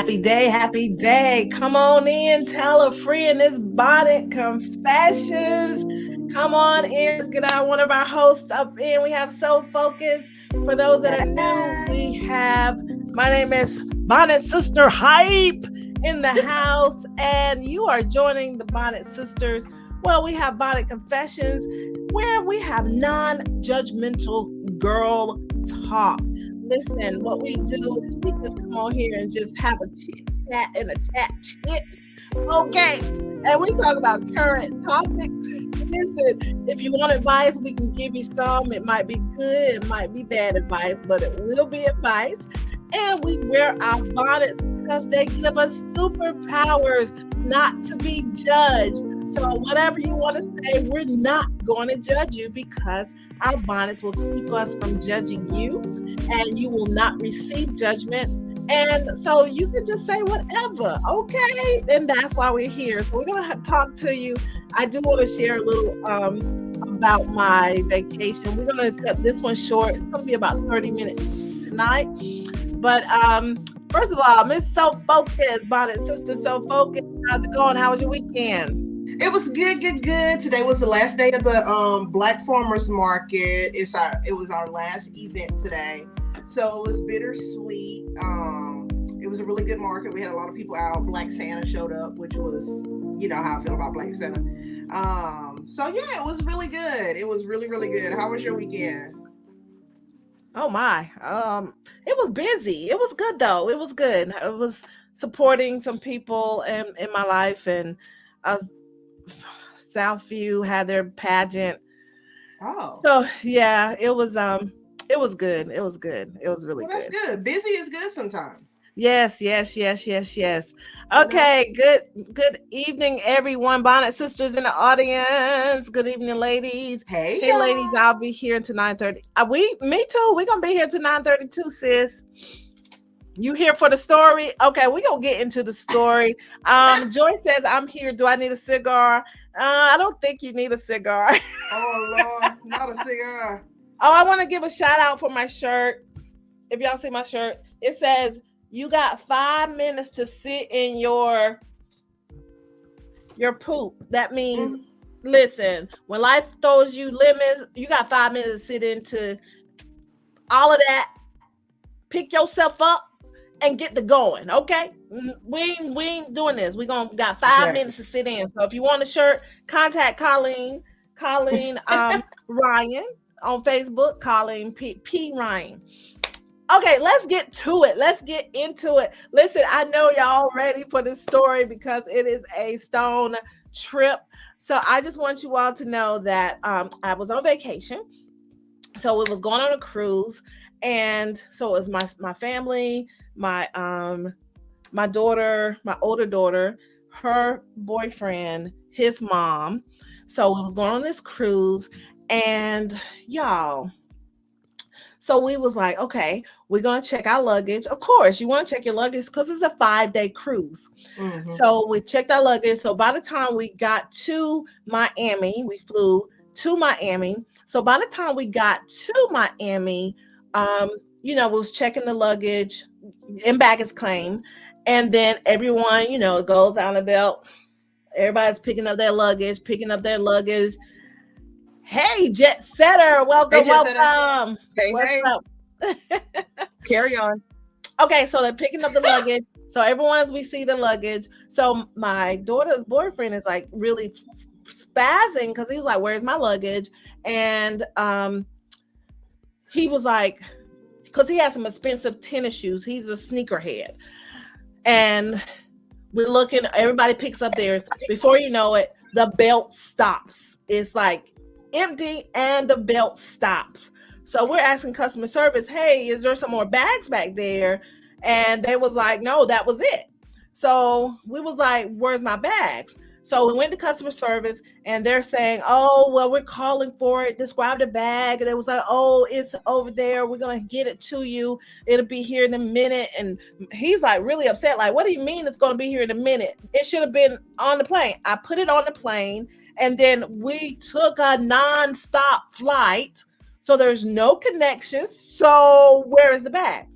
Happy day, happy day. Come on in, tell a friend this Bonnet Confessions. Come on in, let's get one of our hosts up in. We have So Focus. For those that are new, we have, my name is Bonnet Sister Hype in the house, and you are joining the Bonnet Sisters. Well, we have Bonnet Confessions, where we have non-judgmental girl talk. Listen, what we do is we just come on here and just have a chit chat and a chat chit. Okay. And we talk about current topics. Listen, if you want advice, we can give you some. It might be good, it might be bad advice, but it will be advice. And we wear our bonnets because they give us superpowers not to be judged. So whatever you want to say, we're not going to judge you because our bonnets will keep us from judging you, and you will not receive judgment. And so you can just say whatever, okay? And that's why we're here. So we're going to talk to you. I do want to share a little about my vacation. We're going to cut this one short. It's going to be about 30 minutes tonight. But first of all, Miss So Focus, Bonnet Sister So Focus, how's it going? How was your weekend? It was good. Today was the last day of the Black Farmers Market. It was our last event today, so it was bittersweet. It was a really good market. We had a lot of people out. Black Santa showed up, which was, you know how I feel about Black Santa. So yeah, it was really good. It was really good. How was your weekend? Oh my, it was busy. It was good though. It was good. I was supporting some people in my life, and I was Southview had their pageant. Oh, So yeah, it was good. It was good. It was really well, that's good. good. Busy is good sometimes. Yes. Okay, good evening, everyone. Bonnet sisters in the audience. Good evening, ladies. Hey, Hey, y'all. ladies, I'll be here until 9:30. Me too. We're gonna be here till 9:30 too, sis. You here for the story? Okay, we're gonna get into the story. Joy says, I'm here. Do I need a cigar? I don't think you need a cigar. Oh Lord, not a cigar. Oh, I want to give a shout out for my shirt. If y'all see my shirt, it says, you got 5 minutes to sit in your poop. That means, listen, when life throws you lemons, you got 5 minutes to sit into all of that, pick yourself up, and get the going. Okay, we ain't doing this. We got 5 minutes to sit in. So if you want a shirt, contact Colleen Ryan on Facebook. Colleen P Ryan. Okay, let's get to it. Let's get into it. Listen, I know y'all ready for this story because it is a stone trip. So I just want you all to know that I was on vacation. So it was going on a cruise, and so it was my family, my daughter, my older daughter, her boyfriend, his mom. So it was going on this cruise, and y'all. So we was like, okay, we're gonna check our luggage. Of course, you want to check your luggage because it's a 5-day cruise. Mm-hmm. So we checked our luggage. So by the time we got to Miami, we flew to Miami. So by the time we got to Miami, we was checking the luggage in baggage claim, and then everyone, goes down the belt. Everybody's picking up their luggage. Hey, Jet Setter, welcome. Hey, what's up? Carry on. Okay, so they're picking up the luggage. So everyone, as we see the luggage, so my daughter's boyfriend is like really spazzing because he was like, "Where's my luggage?" And he was like, because he has some expensive tennis shoes. He's a sneakerhead, and we're looking. Everybody picks up theirs. Before you know it, the belt stops. It's like empty, and the belt stops. So we're asking customer service, "Hey, is there some more bags back there?" And they was like, "No, that was it." So we was like, "Where's my bags?" So we went to customer service, and they're saying, "Oh, well, we're calling for it. Describe the bag." And it was like, "Oh, it's over there. We're going to get it to you. It'll be here in a minute." And he's like really upset. Like, "What do you mean it's going to be here in a minute? It should have been on the plane." I put it on the plane, and then we took a non-stop flight. So there's no connections. So where is the bag?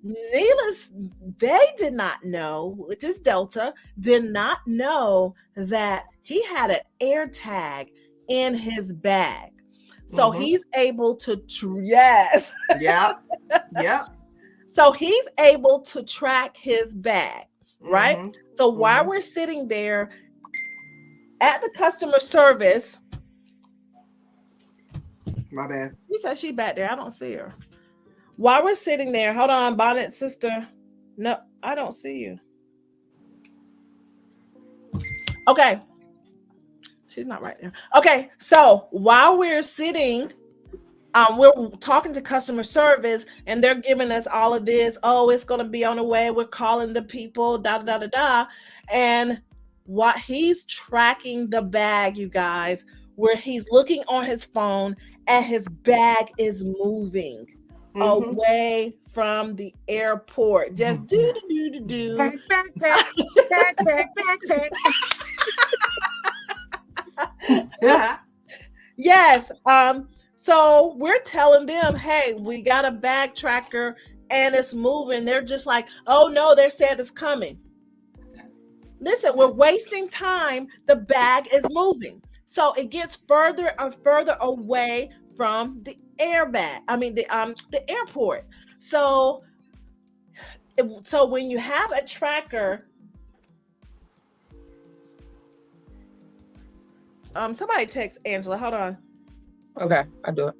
Needless, they did not know, which is Delta, did not know that he had an air tag in his bag. So he's able to, yes. Yep. Yep. So he's able to track his bag, right? So while we're sitting there at the customer service, my bad. She said she back there. I don't see her. While we're sitting there, hold on, Bonnet sister. No, I don't see you. Okay. She's not right there. Okay, so while we're sitting, we're talking to customer service and they're giving us all of this. Oh, it's going to be on the way. We're calling the people, da, da, da, da, da. And what he's tracking the bag, you guys, where he's looking on his phone and his bag is moving away from the airport. Just do, do, do, do, do. Back. Yes. So we're telling them, hey, we got a bag tracker and it's moving. They're just like, oh no, they said it's coming. Listen, we're wasting time. The bag is moving. So it gets further and further away from the the airport. So when you have a tracker, somebody text Angela. Hold on. Okay, I do it.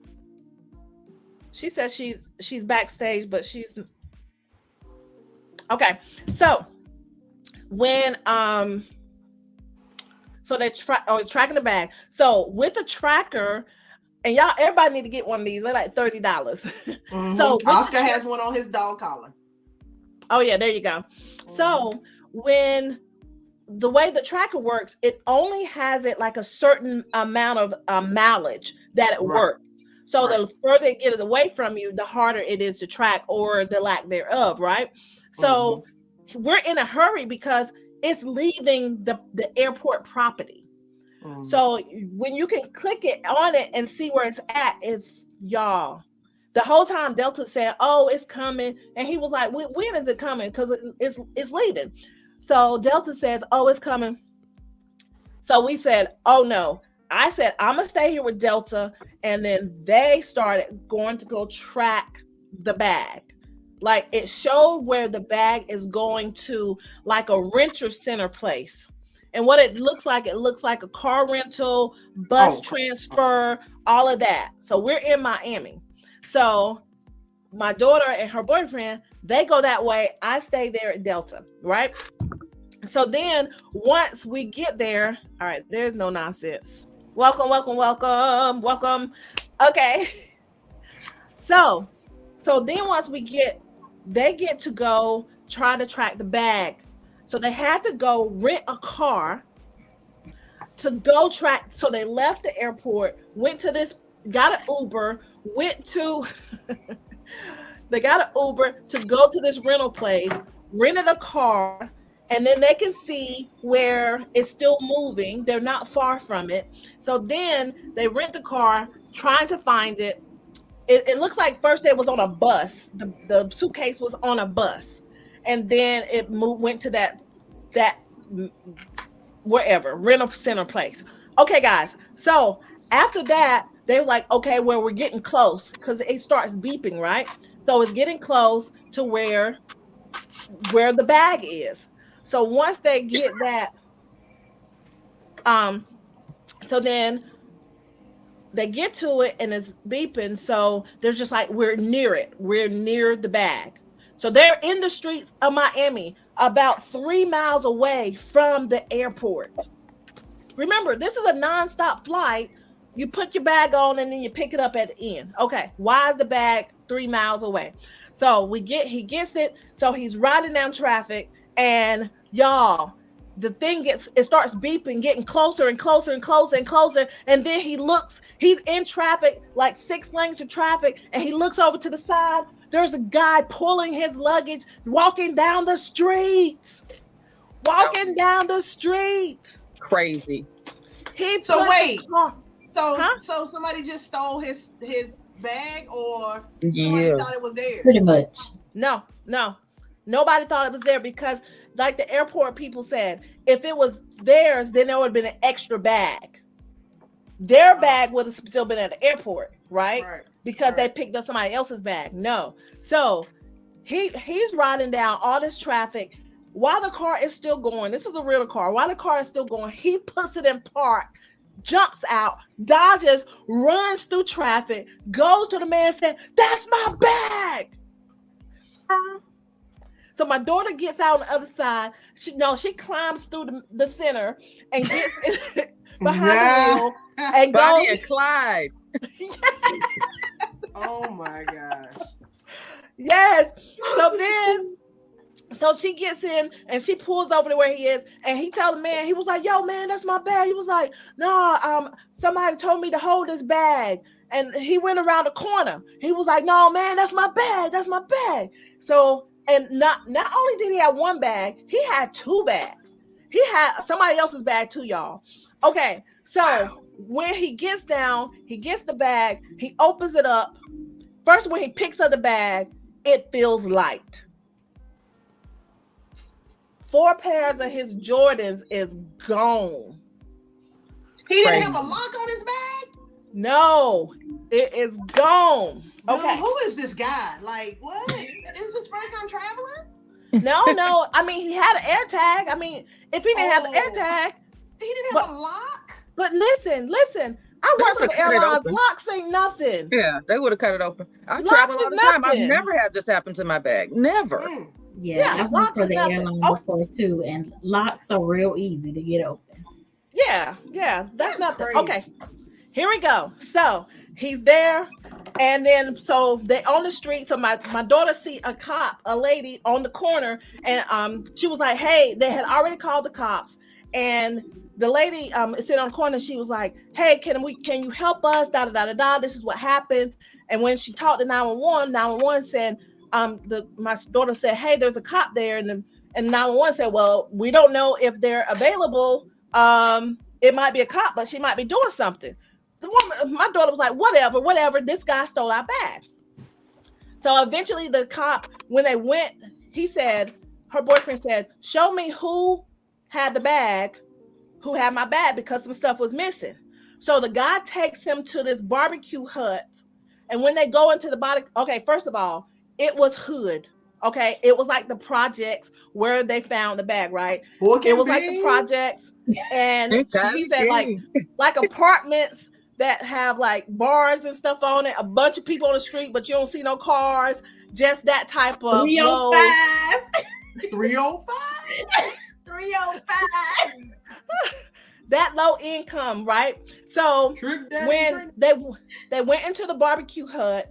She says she's backstage, but she's okay. So when so they're tracking the bag. So with a tracker, and y'all, everybody need to get one of these. They're like $30. So Oscar has one on his dog collar. Oh yeah, there you go. So when the way the tracker works, it only has it like a certain amount of mileage that it works. So the further it gets away from you, the harder it is to track or the lack thereof, right? So we're in a hurry because it's leaving the airport property. So when you can click it on it and see where it's at, it's y'all. The whole time Delta said, "Oh, it's coming," and he was like, "When is it coming?" Because it's leaving. So Delta says, "Oh, it's coming." So we said, "Oh no." I said, "I'm gonna stay here with Delta," and then they started going to go track the bag. Like it showed where the bag is going to, like a renter center place. And what it looks like a car rental, bus transfer, all of that. So we're in Miami. So my daughter and her boyfriend, they go that way. I stay there at Delta, right? So then once we get there, all right, there's no nonsense. Welcome. Okay. So then once they get to go try to track the bag. So they had to go rent a car to go track. So they left the airport, went to this, got an Uber, they got an Uber to go to this rental place, rented a car, and then they can see where it's still moving. They're not far from it. So then they rent the car, trying to find it. It looks like first it was on a bus. The suitcase was on a bus. And then it went to that wherever, rental center place. Okay, guys. So after that, they were like, okay, well, we're getting close because it starts beeping, right? So it's getting close to where the bag is. So once they get that, so then they get to it and it's beeping. So they're just like, we're near it. We're near the bag. So they're in the streets of Miami, about 3 miles away from the airport. Remember, this is a nonstop flight. You put your bag on and then you pick it up at the end. Okay, why is the bag 3 miles away? So he gets it. So he's riding down traffic, and y'all, the thing starts beeping, getting closer and closer and closer and closer. And then he's in traffic, like 6 lanes of traffic, and he looks over to the side. There's a guy pulling his luggage, walking down the street. Crazy. So somebody just stole his bag, or somebody thought it was there? Pretty much. No, nobody thought it was there because, like the airport people said, if it was theirs, then there would have been an extra bag. Their bag would have still been at the airport, right? Because they picked up somebody else's bag. No. So he's riding down all this traffic while the car is still going. This is a real car. While the car is still going, he puts it in park, jumps out, dodges, runs through traffic, goes to the man saying, "That's my bag." So my daughter gets out on the other side. She climbs through the center and gets behind the wheel and Bonnie goes. and Clyde. Oh my gosh. Yes. So she gets in and she pulls over to where he is, and he tells the man, he was like, "Yo, man, that's my bag." He was like, "No, somebody told me to hold this bag." And he went around the corner. He was like, "No, man, that's my bag. That's my bag." So, and not only did he have one bag, he had two bags. He had somebody else's bag too, y'all. Okay, so when he gets down, he gets the bag, he opens it up. First, when he picks up the bag, it feels light. 4 pairs of his Jordans is gone. He didn't have a lock on his bag? No, it is gone. Okay. Dude, who is this guy? Like, what? Is this his first time traveling? No. I mean, he had an air tag. I mean, if he didn't have an air tag. He didn't have a lock? But listen. I work for the airlines. Locks ain't nothing. Yeah, they would have cut it open. I travel all the time. I've never had this happen to my bag. Never. Yeah, I've worked for the airline before too, and locks are real easy to get open. Yeah, that's nothing. Crazy. Okay, here we go. So he's there, and then so they on the street. So my daughter see a lady on the corner, and she was like, "Hey," they had already called the cops, and the lady sitting on the corner. She was like, "Hey, can you help us? Da da da da da. This is what happened." And when she talked to 911, 911 said, my daughter said, "Hey, there's a cop there," and 911 said, "Well, we don't know if they're available. It might be a cop, but she might be doing something." My daughter was like, whatever. This guy stole our bag. So eventually, the cop, when they went, her boyfriend said, "Show me who had the bag, who had my bag, because some stuff was missing." So the guy takes him to this barbecue hut, and when they go into the body, okay, first of all, it was hood. Okay, it was like the projects where they found the bag, right? It was like the projects, and he said like apartments that have like bars and stuff on it, a bunch of people on the street, but you don't see no cars, just that type of 305. 305. That low income, right? So when they went into the barbecue hut,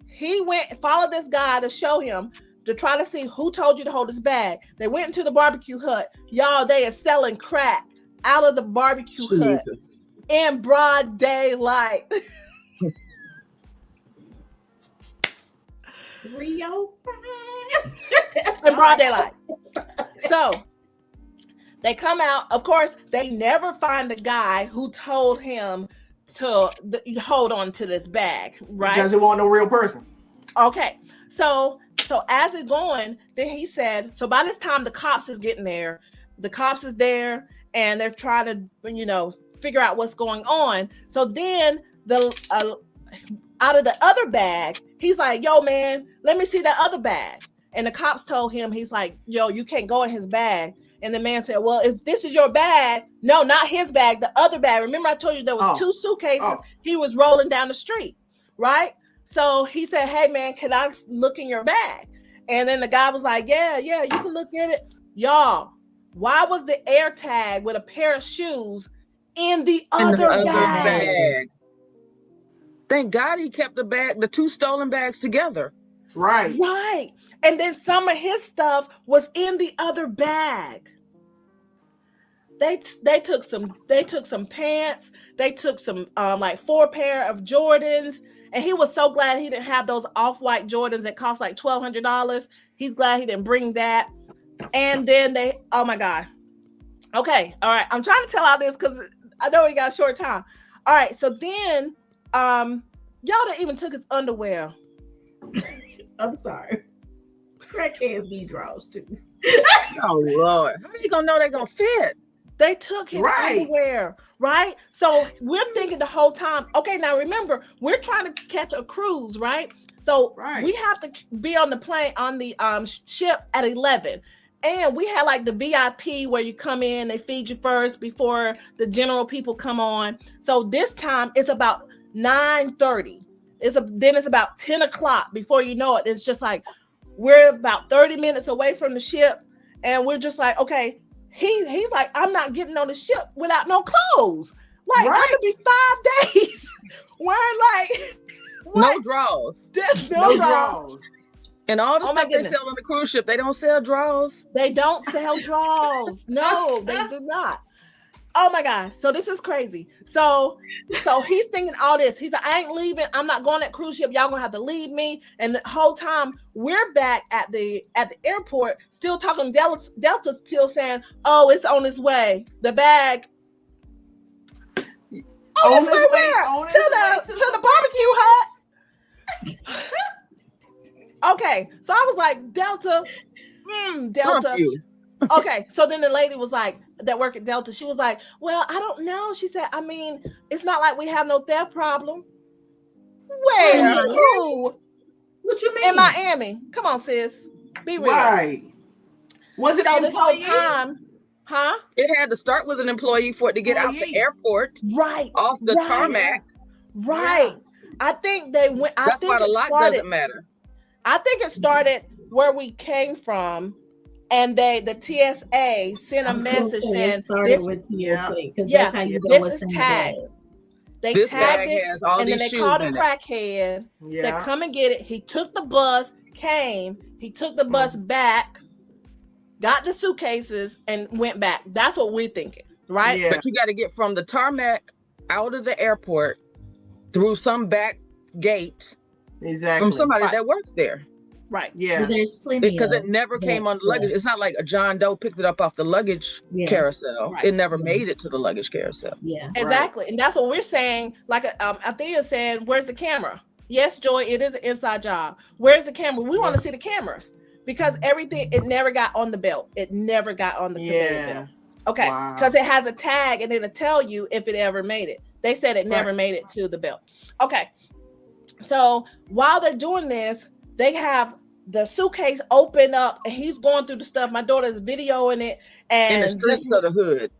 he followed this guy to show him, to try to see who told you to hold his bag. They went into the barbecue hut. Y'all, they are selling crack out of the barbecue hut in broad daylight. 305. In broad daylight. So they come out. Of course, they never find the guy who told him to hold on to this bag, right? Because it wasn't a real person. Okay, so as it's going, then he said, so by this time the cops is getting there. The cops is there, and they're trying to, figure out what's going on. So then out of the other bag, he's like, "Yo, man, let me see that other bag." And the cops told him, he's like, "Yo, you can't go in his bag." And the man said, "Well, if this is your bag," no, not his bag, the other bag. Remember I told you there was 2 suitcases. He was rolling down the street, right? So he said, "Hey, man, can I look in your bag?" And then the guy was like, yeah, you can look at it. Y'all, why was the air tag with a pair of shoes in the other bag? Thank God he kept the 2 stolen bags together. Right. And then some of his stuff was in the other bag. They took some pants. They took some like 4 pair of Jordans. And he was so glad he didn't have those off-white Jordans that cost like $1,200. He's glad he didn't bring that. And then oh my God. Okay. All right. I'm trying to tell all this because I know we got a short time. All right. So then y'all didn't even took his underwear. I'm sorry. Crackheads need draws too. Oh Lord, how are you gonna know they're gonna fit? They took his underwear, right? So we're thinking the whole time, okay, now remember, we're trying to catch a cruise, right? So we have to be on the plane, on the ship at 11. And we had like the VIP where you come in, they feed you first before the general people come on. So this time it's about 9:30. Then it's about 10 o'clock. Before you know it, it's just like we're about 30 minutes away from the ship. And we're just like, okay, he's like, I'm not getting on the ship without no clothes. Like, I'm gonna be 5 days wearing like no draws. No draws. And all the stuff they sell on the cruise ship, they don't sell draws. They don't sell draws. No, they do not. Oh my gosh. So this is crazy. So he's thinking all this. He's like, I ain't leaving. I'm not going that cruise ship. Y'all gonna have to leave me. And the whole time we're back at the airport, still talking Delta still saying, oh, it's on its way. The bag. On its way where? To the barbecue hut. Okay. So I was like, Delta. Delta. Okay. So then the lady was like, that work at Delta, she was like, well, I don't know. She said, I mean, it's not like we have no theft problem. Where? Who? What you mean? In Miami. Come on, sis. Be real. Right. Was it this whole time? Huh? It had to start with an employee for it to get out the airport. Right. Off the tarmac. Right. Yeah. I think they went. That's why the lot doesn't matter. I think it started where we came from. And the TSA sent a message saying, "This with TSA because that's how you know this is tagged." They this tagged it, and then they called a crackhead. Said, "Come and get it." He took the bus, came. He took the bus back, got the suitcases, and went back. That's what we're thinking, right? Yeah. But you got to get from the tarmac out of the airport through some back gate, from somebody that works there. Right. Yeah. So there's plenty because it never came on the luggage. It's not like a John Doe picked it up off the luggage carousel. Right. It never made it to the luggage carousel. Yeah. Exactly. Right. And that's what we're saying. Like Althea said, where's the camera? Yes, Joy, it is an inside job. Where's the camera? We want to see the cameras because everything, it never got on the belt. It never got on the conveyor belt. Okay. Because it has a tag and it'll tell you if it ever made it. They said it never made it to the belt. Okay. So while they're doing this, they have the suitcase open up and he's going through the stuff. My daughter's videoing it. And in the streets of the hood.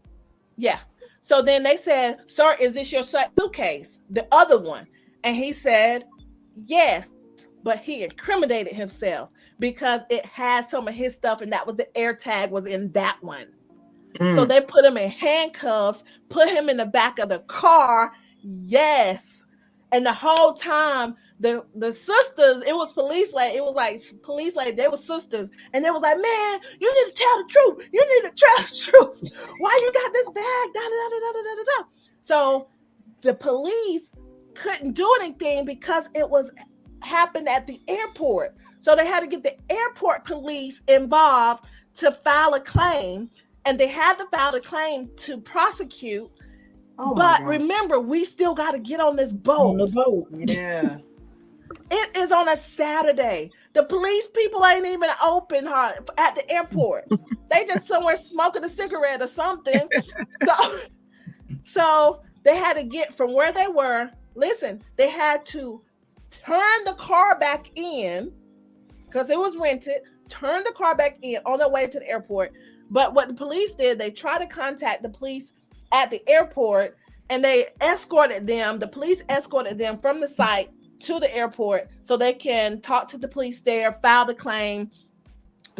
Yeah. So then they said, sir, is this your suitcase? The other one. And he said, yes. But he incriminated himself because it had some of his stuff and that was the air tag was in that one. So they put him in handcuffs, put him in the back of the car. Yes. And the whole time, the sisters, it was police lady. It was like police lady. They were sisters, and they was like, "Man, you need to tell the truth. You need to tell the truth. Why you got this bag?" Da, da, da, da, da, da, da. So the police couldn't do anything because it was happened at the airport. So they had to get the airport police involved to file a claim, and they had to file a claim to prosecute. But remember, we still got to get on this boat. On the boat. Yeah. It is on a Saturday. The police people ain't even open at the airport. They just somewhere smoking a cigarette or something. So they had to get from where they were. Listen, they had to turn the car back in because it was rented. Turn the car back in on their way to the airport. But what the police did, they tried to contact the police at the airport and they escorted them. The police escorted them from the site to the airport so they can talk to the police there, file the claim,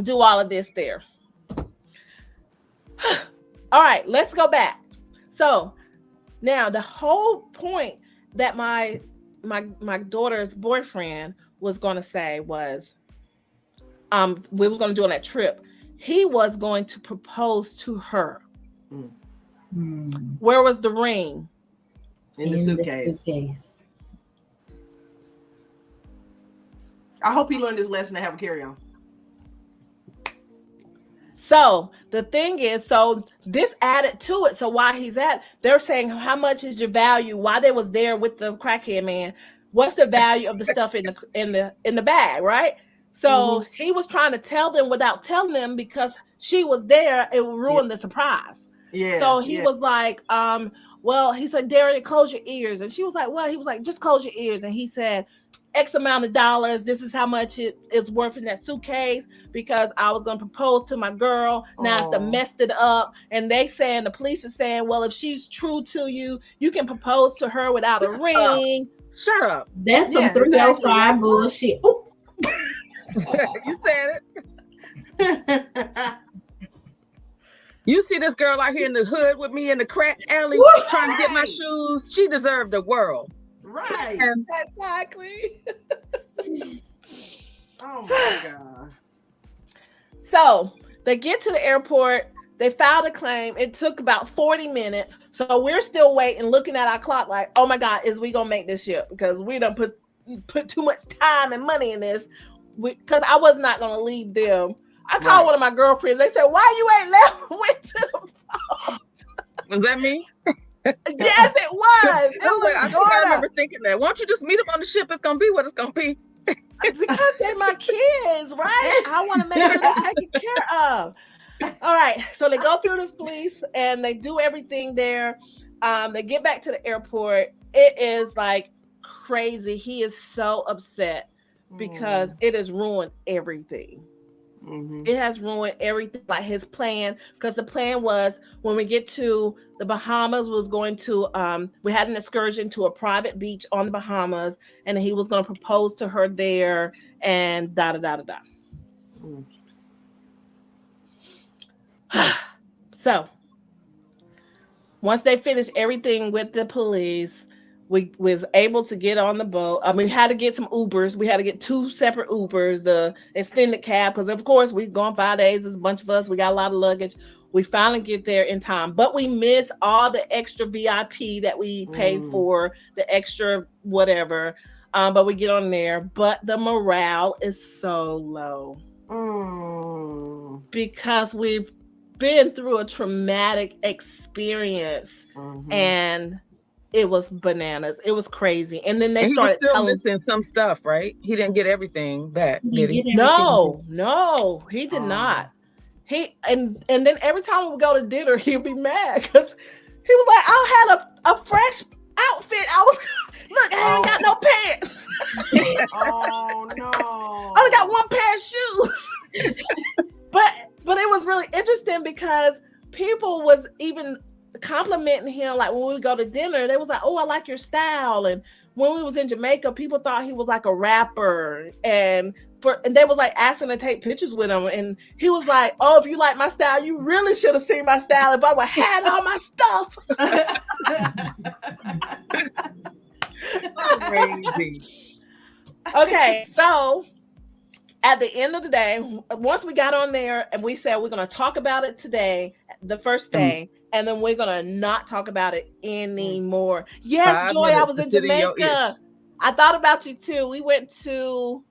do all of this there. All right, let's go back. So now the whole point that my daughter's boyfriend was going to say was we were going to do on that trip. He was going to propose to her. Where was the ring? In the suitcase. I hope he learned his lesson to have a carry-on. So the thing is, so this added to it. So while they're saying, how much is your value? While they was there with the crackhead man, what's the value of the stuff in the bag, right? So he was trying to tell them without telling them because she was there. It would ruin the surprise. Yeah. So he was like, well, he said, Darian, close your ears. And she was like, well, he was like, just close your ears. And he said, X amount of dollars. This is how much it is worth in that suitcase because I was going to propose to my girl. Now it's messed it up. And the police is saying, well, if she's true to you, you can propose to her without a ring. Shut up. That's some 305 bullshit. You said it. You see this girl out here in the hood with me in the crack alley trying to get my shoes. She deserved the world. Right. Exactly. Oh my God. So they get to the airport. They filed a claim. It took about 40 minutes. So we're still waiting, looking at our clock like, oh my God, is we going to make this ship? Because we done put too much time and money in this. Because I was not going to leave them. I called one of my girlfriends. They said, why you ain't left? Went to the boat. Was that me? Yes, it was. I remember thinking that. Why don't you just meet them on the ship? It's going to be what it's going to be. Because they're my kids, right? I want to make sure they're taken care of. All right. So they go through the police and they do everything there. They get back to the airport. It is like crazy. He is so upset because it has ruined everything. It has ruined everything, like his plan, because the plan was when we get to the Bahamas, was going to we had an excursion to a private beach on the Bahamas, and he was going to propose to her there, and da da da da da. So once they finished everything with the police, we was able to get on the boat. I mean, we had to get some Ubers. We had to get 2 separate Ubers, the extended cab, because of course we've gone 5 days. There's a bunch of us. We got a lot of luggage. We finally get there in time, but we miss all the extra VIP that we paid for, the extra whatever. But we get on there, but the morale is so low because we've been through a traumatic experience and it was bananas. It was crazy. And then they started still missing some stuff, right? He didn't get everything back, did he? No, he did not. And then every time we would go to dinner, he'd be mad because he was like, I had a fresh outfit. Look, I ain't got no pants. Oh no. I only got 1 pair of shoes. But it was really interesting because people was even complimenting him. Like when we would go to dinner, they was like, oh, I like your style. And when we was in Jamaica, people thought he was like a rapper. And they was like asking to take pictures with him. And he was like, oh, if you like my style, you really should have seen my style if I would have had all my stuff. Crazy. Okay, so at the end of the day, once we got on there and we said we're going to talk about it today, the first day, and then we're going to not talk about it anymore. Yes, Joy, I was in Jamaica. I thought about you too. We went to,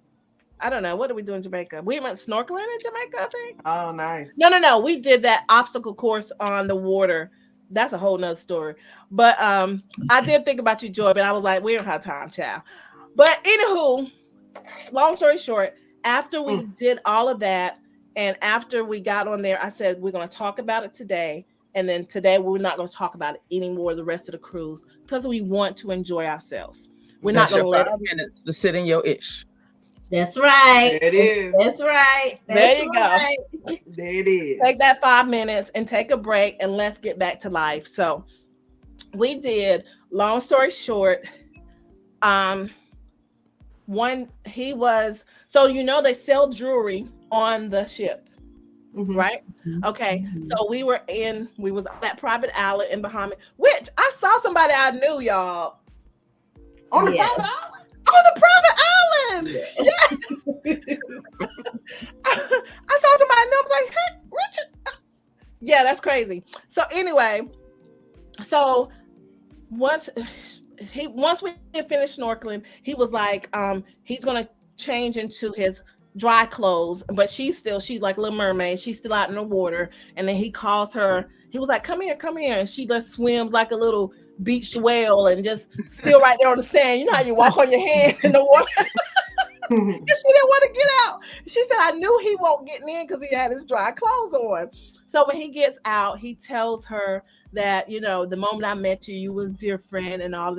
I don't know, what did we do in Jamaica? We went snorkeling in Jamaica, I think. Oh, nice. No. We did that obstacle course on the water. That's a whole nother story. But I did think about you, Joy, but I was like, we don't have time, child. But anywho, long story short, after we did all of that, and after we got on there, I said, we're going to talk about it today. And then today, we're not going to talk about it anymore the rest of the cruise because we want to enjoy ourselves. We're not going to let 5 minutes to sit in your ish. That's right. There it is. That's right. There you go. There it is. Take that 5 minutes and take a break and let's get back to life. So we did, long story short, they sell jewelry on the ship, right? Okay. So we was on that private island in Bahamas, which I saw somebody I knew, y'all. On the private island? On the private island. Yes. I saw somebody I knew. I was like, hey, Richard. Yeah, that's crazy. So anyway, once we finished snorkeling, he was like, he's gonna change into his dry clothes, but she's like Little Mermaid. She's still out in the water. And then he calls her. He was like, come here. And she just swims like a little beached whale and just still right there on the sand. You know how you walk on your hands in the water. And she didn't want to get out. She said, I knew he won't get in because he had his dry clothes on. So when he gets out, he tells her that, the moment I met you, you was different and all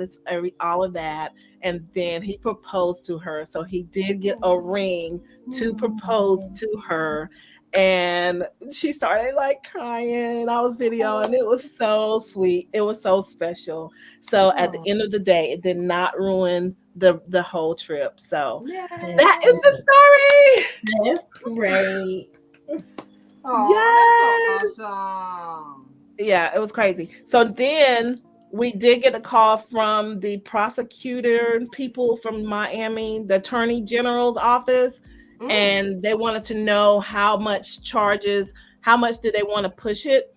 of that. And then he proposed to her. So he did get a ring to propose to her. And she started like crying, and I was videoing. It was so sweet. It was so special. So at the end of the day, it did not ruin the whole trip. So that is the story. That's great. Oh, that's so awesome. Yeah, it was crazy. So then we did get a call from the prosecutor people from Miami, the attorney general's office, and they wanted to know how much did they want to push it?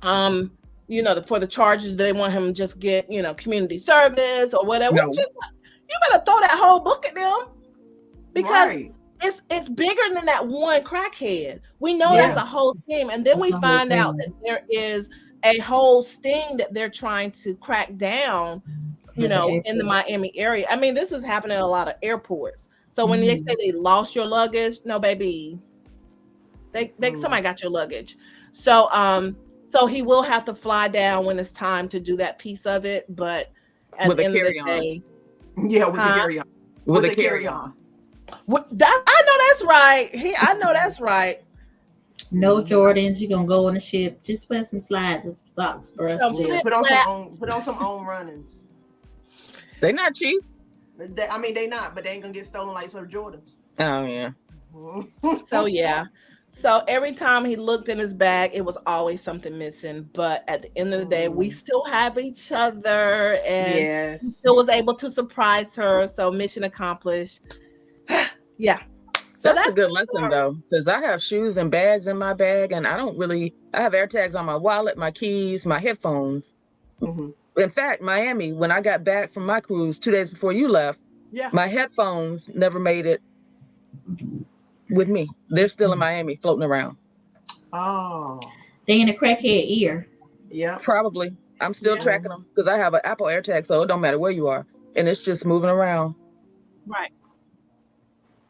For the charges, do they want him to just get, community service or whatever? No. You better throw that whole book at them, because it's bigger than that one crackhead. We know that's a whole team, and then we find out that there is a whole sting that they're trying to crack down, in the Miami area. I mean, this is happening at a lot of airports. So when they say they lost your luggage, no, baby, somebody got your luggage. So so he will have to fly down when it's time to do that piece of it, but at the end of the day, with the carry-on. With the carry-on. I know that's right. I know that's right. No Jordans. You're gonna go on the ship. Just wear some slides and some socks, bro. Put on some own runnings. They not cheap. They not, but they ain't gonna get stolen like some Jordans. Oh yeah. So yeah. So every time he looked in his bag, it was always something missing. But at the end of the day, we still have each other, and he still was able to surprise her. So mission accomplished. Yeah. So that's a good lesson though, because I have shoes and bags in my bag, and I have air tags on my wallet, my keys, my headphones. In fact, Miami, when I got back from my cruise 2 days before you left, my headphones never made it with me. They're still in Miami floating around. Oh. They in a crackhead ear. Yeah. Probably. I'm still tracking them because I have an Apple AirTag, so it don't matter where you are. And it's just moving around. Right.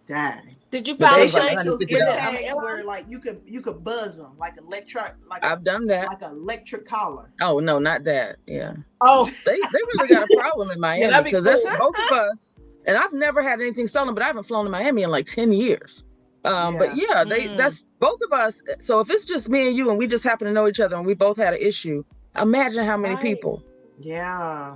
Dang. Did you find those AirTags where like you could buzz them like I've done that. Like an electric collar. Oh no, not that. Yeah. Oh, they really got a problem in Miami because that's both of us. And I've never had anything stolen, but I haven't flown to Miami in like 10 years. But yeah, that's both of us. So if it's just me and you and we just happen to know each other and we both had an issue, imagine how many people. Yeah.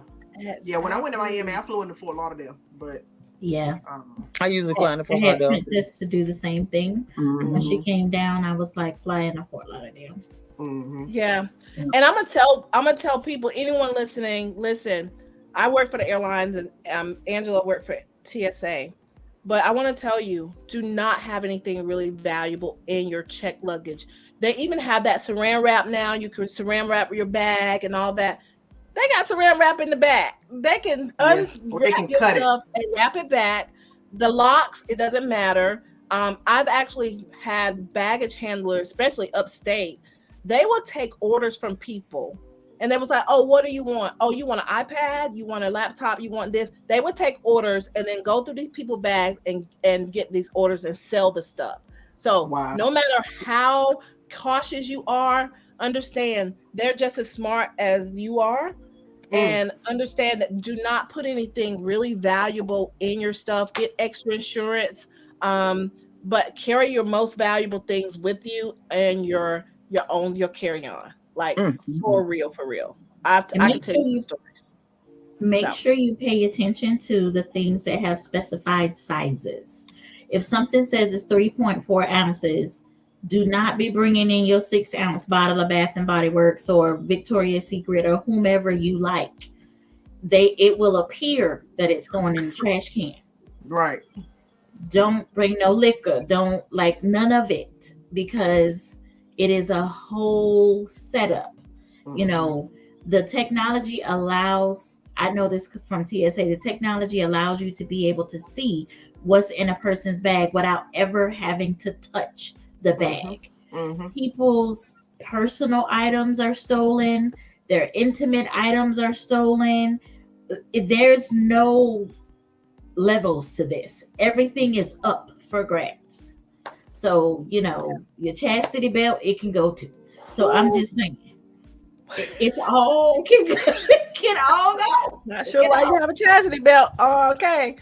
Yeah. When I went to Miami, I flew into Fort Lauderdale, but I usually fly into Fort Lauderdale. I had Princess to do the same thing. When she came down, I was like flying to Fort Lauderdale. Yeah. And I'm gonna tell people, anyone listening, listen, I work for the airlines, and Angela worked for TSA. But I want to tell you, do not have anything really valuable in your checked luggage. They even have that saran wrap now. You can saran wrap your bag and all that. They got saran wrap in the back. They can unwrap your stuff and wrap it back. The locks, it doesn't matter. I've actually had baggage handlers, especially upstate. They will take orders from people. And they was like, oh, what do you want? Oh, you want an iPad? You want a laptop? You want this? They would take orders and then go through these people's bags and get these orders and sell the stuff. So no matter how cautious you are, understand they're just as smart as you are. And understand that do not put anything really valuable in your stuff. Get extra insurance, but carry your most valuable things with you and your carry-on. Like for real. I can tell you stories. Make sure you pay attention to the things that have specified sizes. If something says it's 3.4 ounces, do not be bringing in your 6-ounce bottle of Bath and Body Works or Victoria's Secret or whomever you like. It will appear that it's going in the trash can. Right. Don't bring no liquor. Don't none of it, because it is a whole setup. The technology allows, I know this from TSA, the technology allows you to be able to see what's in a person's bag without ever having to touch the bag. People's personal items are stolen. Their intimate items are stolen. There's no levels to this. Everything is up for grabs. So, your chastity belt, it can go to. So I'm just saying, it's all can all go. Not sure why you have a chastity belt. Oh, okay.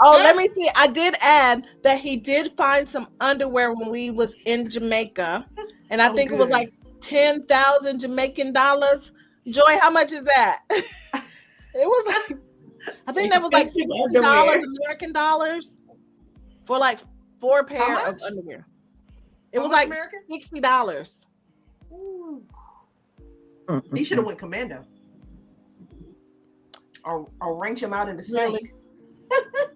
Oh, let me see. I did add that he did find some underwear when we was in Jamaica, and I think it was like 10,000 Jamaican dollars. Joy, how much is that? It was like, I think that was like $60 American dollars for like 4 pair of underwear. It was like $60. He should have went commando. Or range him out in the sink.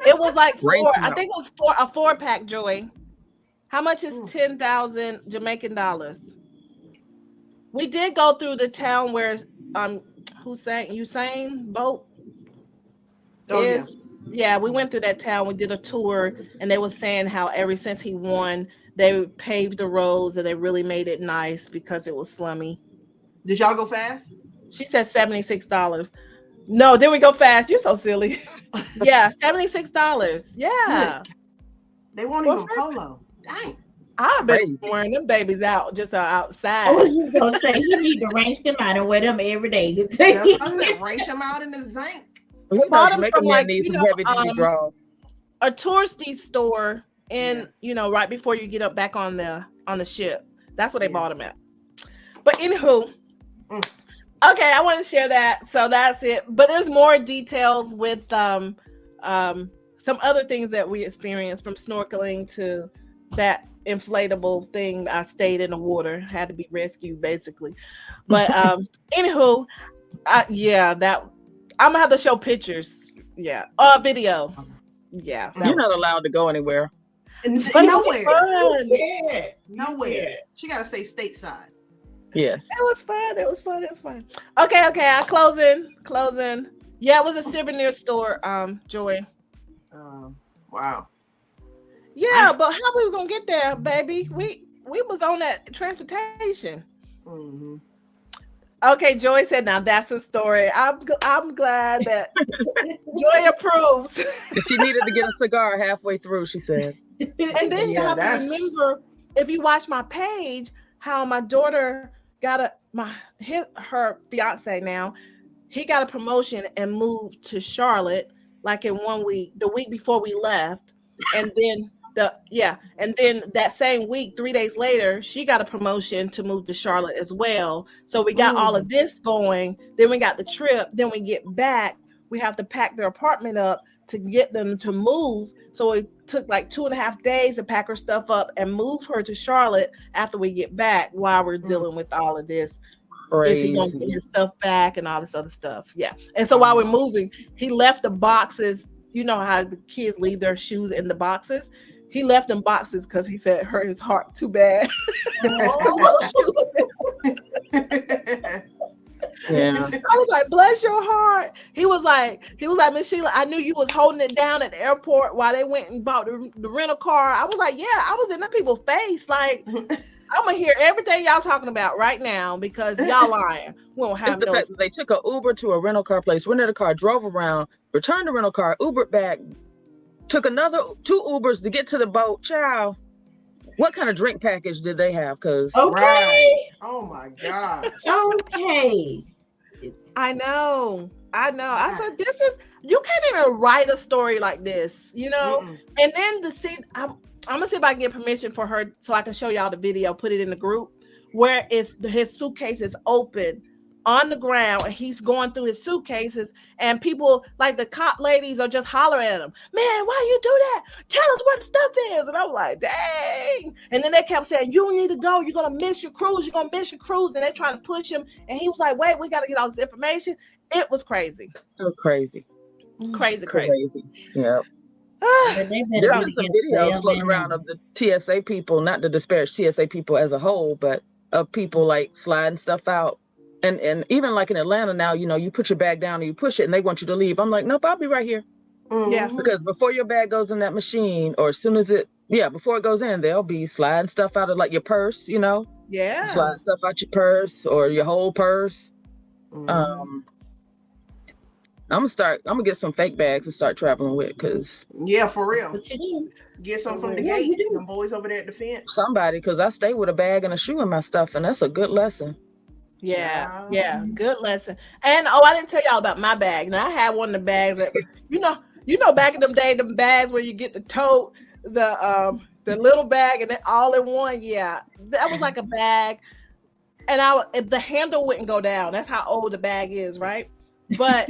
It was like I think it was a 4-pack, Joy. How much is 10,000 Jamaican dollars? We did go through the town where Usain Bolt is. Yeah, we went through that town. We did a tour, and they were saying how ever since he won, they paved the roads and they really made it nice because it was slummy. Did y'all go fast? She said $76. No, did we go fast? You're so silly. Yeah, $76. Yeah. Good. They won't even polo. Dang. I've been wearing them babies out just outside. I was just gonna say you need to range them out and wear them every day. That's what I said. Range them out in the zinc. We bought them from like some heavy duty draws. A touristy store in right before you get up back on the ship. That's where they bought them at. But anywho, okay, I want to share that. So that's it. But there's more details with some other things that we experienced, from snorkeling to that inflatable thing. I stayed in the water, had to be rescued basically. But anywho, that I'm gonna have to show pictures. Yeah, video. Yeah, you're not allowed to go anywhere. Nowhere. She gotta stay stateside. Yes. It was fun. Okay. Closing. Yeah, it was a souvenir store, Joy. Wow. Yeah, but how we was gonna get there, baby? We was on that transportation. Mm-hmm. Okay, Joy said, now that's a story. I'm glad that Joy approves. She needed to get a cigar halfway through, she said. And then you have to remember, if you watch my page, how my daughter got her fiance now, he got a promotion and moved to Charlotte like in 1 week, the week before we left. And then that same week, 3 days later, she got a promotion to move to Charlotte as well. So we got all of this going. Then we got the trip. Then we get back. We have to pack their apartment up to get them to move. So it took like 2.5 days to pack her stuff up and move her to Charlotte after we get back, while we're dealing with all of this. Crazy. Is he gonna get his stuff back and all this other stuff? Yeah. And so while we're moving, he left the boxes. You know how the kids leave their shoes in the boxes. He left them boxes because he said it hurt his heart too bad. Yeah. I was like, bless your heart. He was like, Miss Sheila, I knew you was holding it down at the airport while they went and bought the rental car. I was like, yeah, I was in them people's face. Like, I'm gonna hear everything y'all talking about right now because y'all lying. We don't have the fact that they took an Uber to a rental car place, rented a car, drove around, returned the rental car, Ubered back, took another 2 Ubers to get to the boat. Child, what kind of drink package did they have? Because oh my God. Okay. I know. I said, you can't even write a story like this, And then I'm gonna see if I can get permission for her so I can show y'all the video, put it in the group, where his suitcase is open on the ground and he's going through his suitcases, and people like the cop ladies are just hollering at him, man, why you do that? Tell us where the stuff is. And I was like, dang. And then they kept saying, you need to go, you're gonna miss your cruise, and they trying to push him, and he was like, wait, we gotta get all this information. It was crazy. So crazy. Crazy. Yeah. There's been some videos floating around of the TSA people, not to disparage TSA people as a whole, but of people like sliding stuff out. And even like in Atlanta now, you put your bag down and you push it and they want you to leave. I'm like, nope, I'll be right here. Yeah. Because before your bag goes in that machine, or as soon as before it goes in, they'll be sliding stuff out of like your purse, Yeah. Slide stuff out your purse or your whole purse. I'm gonna get some fake bags and start traveling with, because Yeah, for real. What you do? Get some from the Yeah, gate. you do. Them boys over there at the fence. somebody, because I stay with a bag and a shoe in my stuff, and that's a good lesson. Yeah, Child. yeah, good lesson. And I didn't tell y'all about my bag. Now I had one of the bags that back in them days, them bags where you get the tote, the little bag, and then all in one. Yeah, that was like a bag, and the handle wouldn't go down. That's how old the bag is, right? But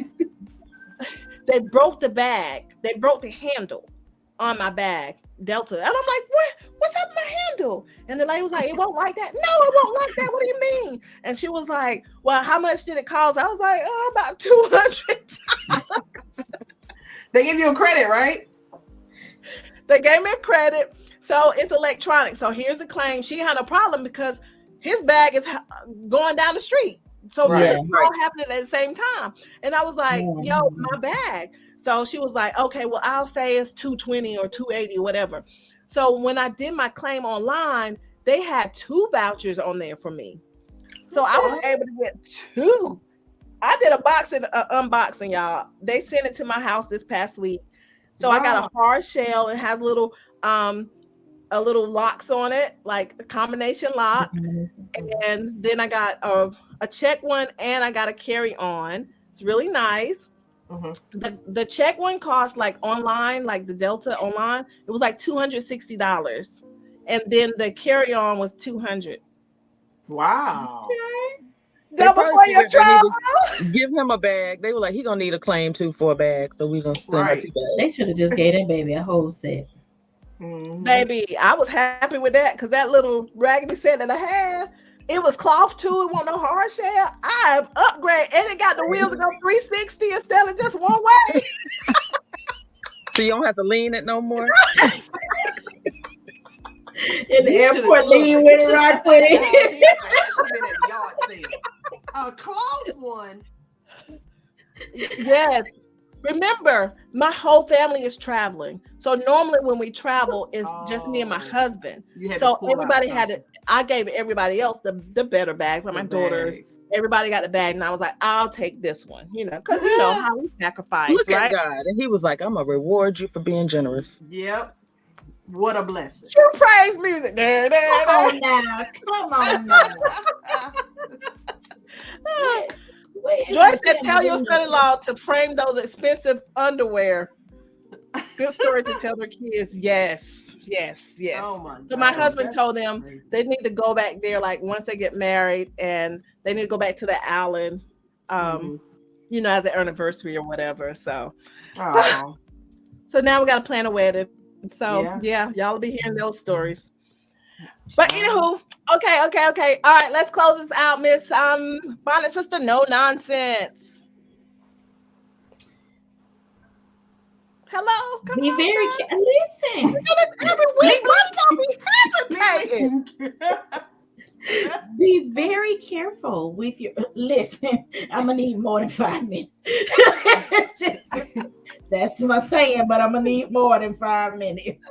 they broke the bag. They broke the handle on my bag, Delta. And I'm like, what's up with my handle? And the lady was like, it won't like that. No, it won't like that. What do you mean? And she was like, well, how much did it cost? I was like, oh, about $200. They give you a credit, right? They gave me a credit. So it's electronic. So here's the claim. She had a problem because his bag is going down the street. So Right. this is all happening at the same time. And I was like, yo, my bag. So she was like, okay, well, I'll say it's $220 or $280 or whatever. So when I did my claim online, they had 2 vouchers on there for me. So I was able to get 2. I did a unboxing, y'all. They sent it to my house this past week. So I got a hard shell. It has little locks on it, like a combination lock. And then I got a check one, and I got a carry on. It's really nice. The check one cost, like online, like the Delta online, it was like $260, and then the carry on was $200. Wow. Double for your trouble. Give him a bag. They were like, he gonna need a claim too for a bag, so we gonna send Right. 2 bags. They should have just gave that baby a whole set. Baby, I was happy with that because that little raggedy set that I had, it was cloth too. It wasn't no hard shell. I've upgraded, and it got the wheels to go 360 instead of just one way. So you don't have to lean it no more. In the airport, lean with it, rock with it. That should have been at the yard sale. A cloth one. Yes. Remember, my whole family is traveling. So normally when we travel, it's just me and my husband. So everybody had it. I gave everybody else the better bags, like my daughters. Everybody got the bag, and I was like, I'll take this one, because you know how we sacrifice. Look right? at God. And he was like, I'm gonna reward you for being generous. Yep. What a blessing. True praise music. There. Come on now. Joyce said, tell your son-in-law to frame those expensive underwear. Good story to tell their kids. Yes. Oh my So my husband told them they need to go back there, like once they get married, and they need to go back to the island, as an anniversary or whatever. So, so now we got to plan a wedding. So yeah, y'all will be hearing those stories. But anywho, okay. All right, let's close this out, Miss Bonnet Sister. No nonsense. Hello. Come be on, very listen. We do this every week. Why don't we hesitate? Be very careful with your listen. I'm gonna need more than 5 minutes. That's my saying, but I'm gonna need more than 5 minutes.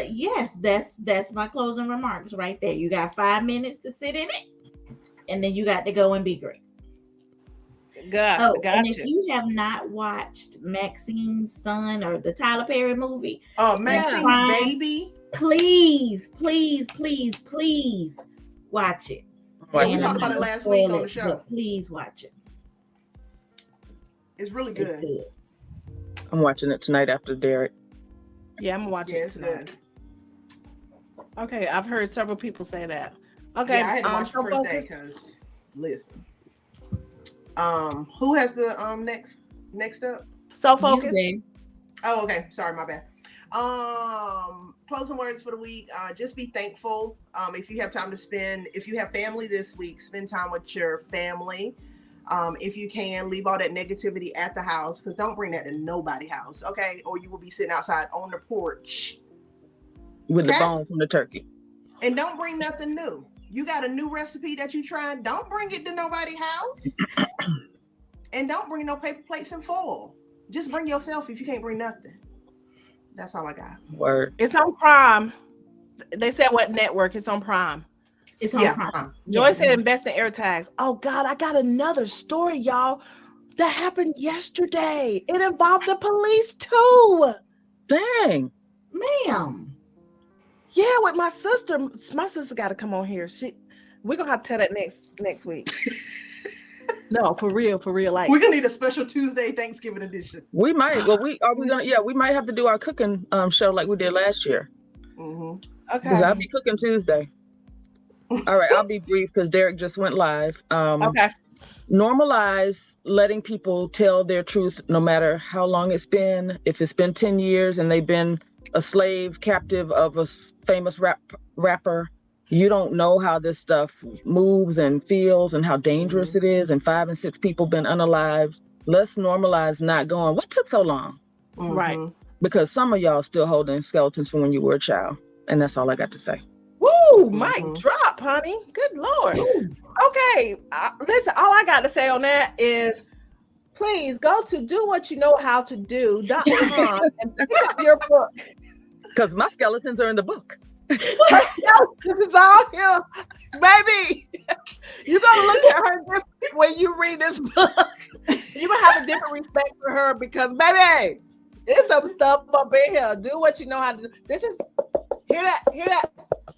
Yes, that's my closing remarks right there. You got 5 minutes to sit in it, and then you got to go and be great. Gotcha. And if you have not watched Maxine's Son or the Tyler Perry movie, Maxine's Baby, please watch it. We talked about it last week on the show. Please watch it. It's really good. It's good. I'm watching it tonight after Derek. Yeah, I'm watching it tonight. Good. Okay, I've heard several people say that. Okay, I had to watch the first day because listen. Who has the next up? So focus. Oh, okay. Sorry, my bad. Closing words for the week. Just be thankful. If you have time to spend, if you have family this week, spend time with your family. If you can, leave all that negativity at the house, because don't bring that to nobody's house, okay? Or you will be sitting outside on the porch with the bone from the turkey. And don't bring nothing new. You got a new recipe that you trying, don't bring it to nobody's house. And don't bring no paper plates and foil. Just bring yourself if you can't bring nothing. That's all I got. Word. It's on Prime. They said what network? It's on Prime. It's on Prime. Joy said invest in air tags. Oh God, I got another story, y'all. That happened yesterday. It involved the police too. Dang. Ma'am. Yeah, with my sister. My sister got to come on here. We're gonna have to tell that next week. No, for real. Like we're gonna need a special Tuesday Thanksgiving edition. We might. Well, we might have to do our cooking show like we did last year. Okay. Because I'll be cooking Tuesday. All right, I'll be brief because Derek just went live. Okay. Normalize letting people tell their truth no matter how long it's been. If it's been 10 years and they've been a slave captive of a famous rapper, you don't know how this stuff moves and feels and how dangerous it is. And 5 and 6 people been unalived. Let's normalize not going, what took so long? Right. Because some of y'all still holding skeletons from when you were a child. And that's all I got to say. Woo, mic drop, honey. Good Lord. Okay, listen, all I got to say on that is please go to dowhatyouKnowHowToDo.com and pick up your book. Because my skeletons are in the book. Her skeletons is all here. Baby, you're going to look at her different when you read this book. You're going to have a different respect for her because, baby, there's some stuff up in here. Do what you know how to do. This is, hear that.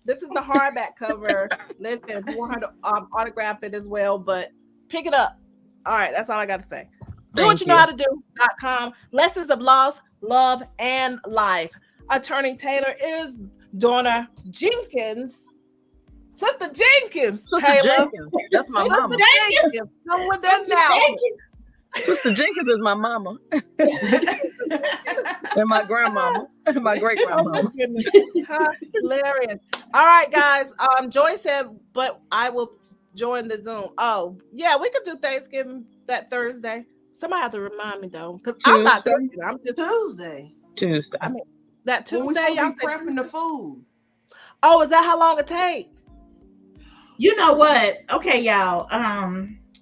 This is the hardback cover. Listen, we want her to autograph it as well, but pick it up. All right, that's all I got to say. Do what you know how to do.com. Lessons of loss, love, and life. Attorney Taylor is Donna Jenkins. Sister Jenkins. That's my mama. Jenkins. Come with that now. Sister Jenkins is my mama. And my grandmama. And my great grandmama. Hilarious. All right, guys. Joy said, but I will join the Zoom. Oh, yeah, we could do Thanksgiving that Thursday. Somebody have to remind me though, because I'm not cooking. I'm just Tuesday. I mean, that Tuesday. Y'all prepping the food. Oh, is that how long it take? You know what? Okay, y'all.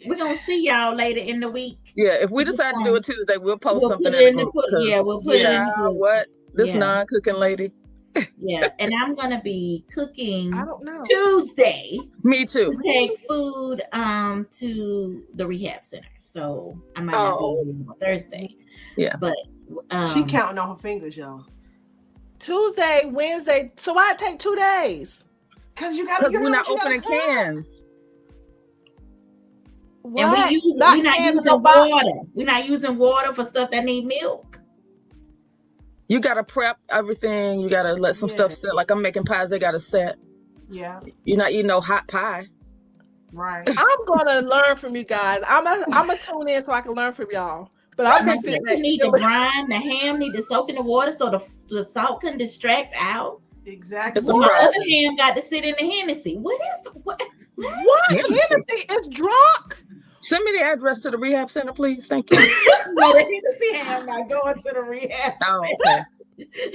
We're gonna see y'all later in the week. Yeah, if we decide to do it Tuesday, we'll post something in the group. We'll put it in the group. What? This non-cooking lady. Yeah, and I'm gonna be cooking I don't know. Tuesday. Me too. To take food to the rehab center. So I might not be on Thursday. Yeah. But she counting on her fingers, y'all. Tuesday, Wednesday. So why it take 2 days? Because we're not opening cans. What? And we're not using water. We're not using water for stuff that need milk. You gotta prep everything. You gotta let some stuff set. Like I'm making pies, they gotta set. Yeah. You're not eating no hot pie. Right. I'm gonna learn from you guys. I'm gonna tune in so I can learn from y'all. But I'm gonna sit back. Need to grind. The ham need to soak in the water so the salt can distract out. Exactly. So my other ham got to sit in the Hennessy. What? Hennessy is drunk. Send me the address to the rehab center, please. Thank you. No, the Hennessy ham not going to the rehab center. Okay.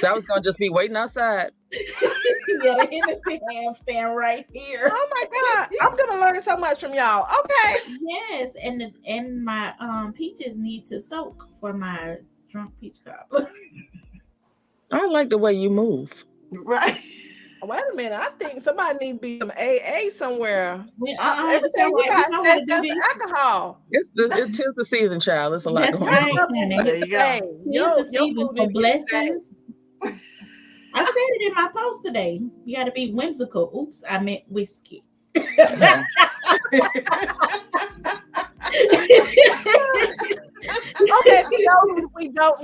So I was gonna just be waiting outside. Yeah, the Hennessy ham stand right here. Oh my God, I'm gonna learn so much from y'all. Okay. Yes, and my peaches need to soak for my drunk peach cobbler. I like the way you move. Right. Wait a minute. I think somebody needs to be some AA somewhere. Everything you guys said that's alcohol. It is the season, child. It's a lot That's going right, on. honey. There you go. It's the season for blessings. I said it in my post today. You got to be whimsical. Oops, I meant whiskey. Yeah. Okay,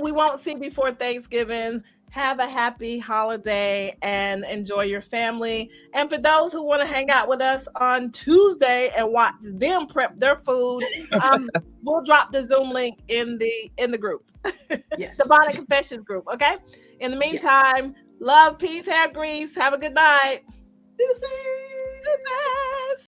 we won't see before Thanksgiving. Have a happy holiday and enjoy your family. And for those who want to hang out with us on Tuesday and watch them prep their food, we'll drop the Zoom link in the group. Yes. The Bonnet Confessions group. Okay. In the meantime, love, peace, hair grease. Have a good night. Deuces.